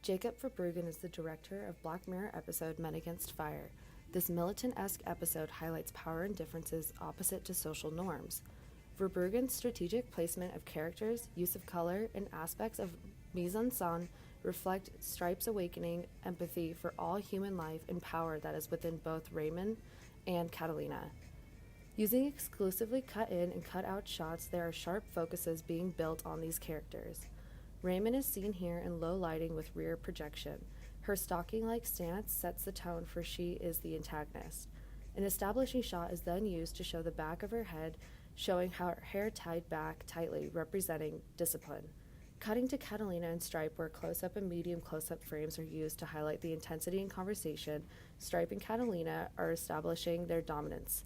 Jacob Verbruggen is the director of Black Mirror episode Men Against Fire. This militant-esque episode highlights power and differences opposite to social norms. Verbruggen's strategic placement of characters, use of color, and aspects of mise-en-scène reflect Stripe's awakening empathy for all human life and power that is within both Raymond and Catalina. Using exclusively cut-in and cut-out shots, there are sharp focuses being built on these characters. Raymond is seen here in low lighting with rear projection. Her stalking-like stance sets the tone for she is the antagonist. An establishing shot is then used to show the back of her head, showing her hair tied back tightly, representing discipline. Cutting to Catalina and Stripe, where close-up and medium close-up frames are used to highlight the intensity in conversation, Stripe and Catalina are establishing their dominance.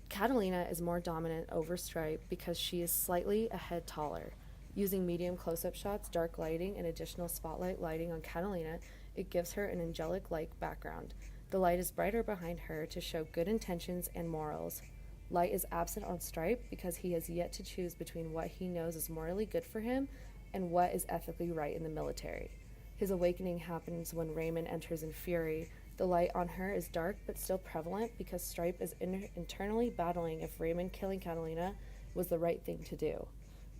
Catalina is more dominant over Stripe because she is slightly a head taller. Using medium close-up shots, dark lighting, and additional spotlight lighting on Catalina, it gives her an angelic-like background. The light is brighter behind her to show good intentions and morals. Light is absent on Stripe because he has yet to choose between what he knows is morally good for him and what is ethically right in the military. His awakening happens when Raymond enters in fury. The light on her is dark but still prevalent because Stripe is internally battling if Raymond killing Catalina was the right thing to do.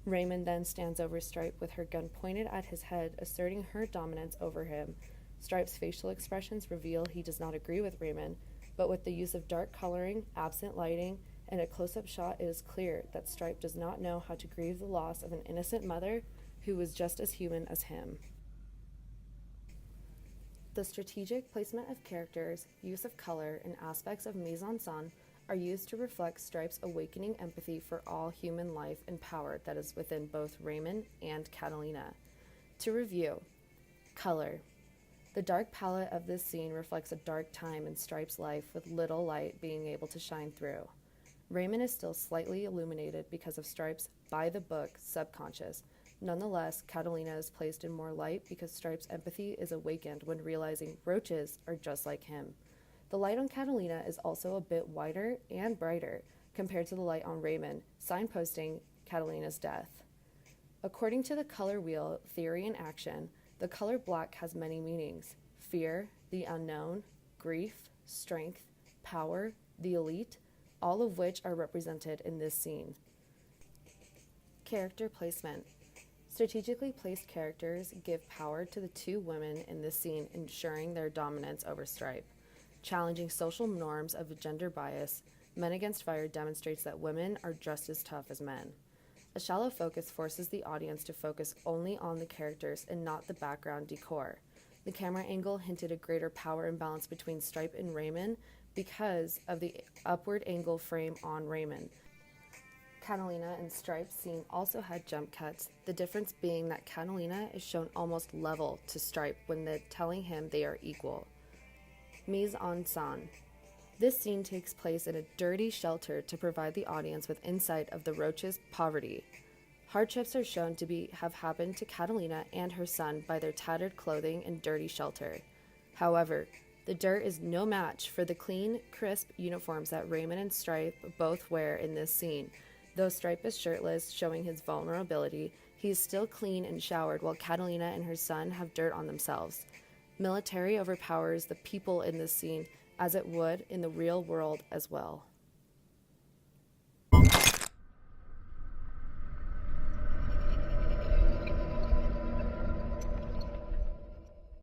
Raymond then stands over Stripe with her gun pointed at his head, asserting her dominance over him. Stripe's facial expressions reveal he does not agree with Raymond, but with the use of dark coloring, absent lighting, and a close-up shot, it is clear that Stripe does not know how to grieve the loss of an innocent mother who was just as human as him. The strategic placement of characters, use of color, and aspects of mise-en-scène are used to reflect Stripe's awakening empathy for all human life and power that is within both Raymond and Catalina. To review, color. The dark palette of this scene reflects a dark time in Stripe's life with little light being able to shine through. Raymond is still slightly illuminated because of Stripe's by-the-book subconscious. Nonetheless, Catalina is placed in more light because Stripe's empathy is awakened when realizing roaches are just like him. The light on Catalina is also a bit wider and brighter compared to the light on Raymond, signposting Catalina's death. According to the color wheel theory in action, the color black has many meanings: fear, the unknown, grief, strength, power, the elite, all of which are represented in this scene. Character placement. Strategically placed characters give power to the two women in this scene, ensuring their dominance over Stripe. Challenging social norms of gender bias, Men Against Fire demonstrates that women are just as tough as men. A shallow focus forces the audience to focus only on the characters and not the background decor. The camera angle hinted a greater power imbalance between Stripe and Raymond because of the upward angle frame on Raymond. Catalina and Stripe's scene also had jump cuts, the difference being that Catalina is shown almost level to Stripe when telling him they are equal. Mise-en-scène. This scene takes place in a dirty shelter to provide the audience with insight of the roaches' poverty. Hardships are shown to have happened to Catalina and her son by their tattered clothing and dirty shelter. However, the dirt is no match for the clean, crisp uniforms that Raymond and Stripe both wear in this scene. Though Stripe is shirtless, showing his vulnerability, he is still clean and showered while Catalina and her son have dirt on themselves. Military overpowers the people in this scene as it would in the real world as well.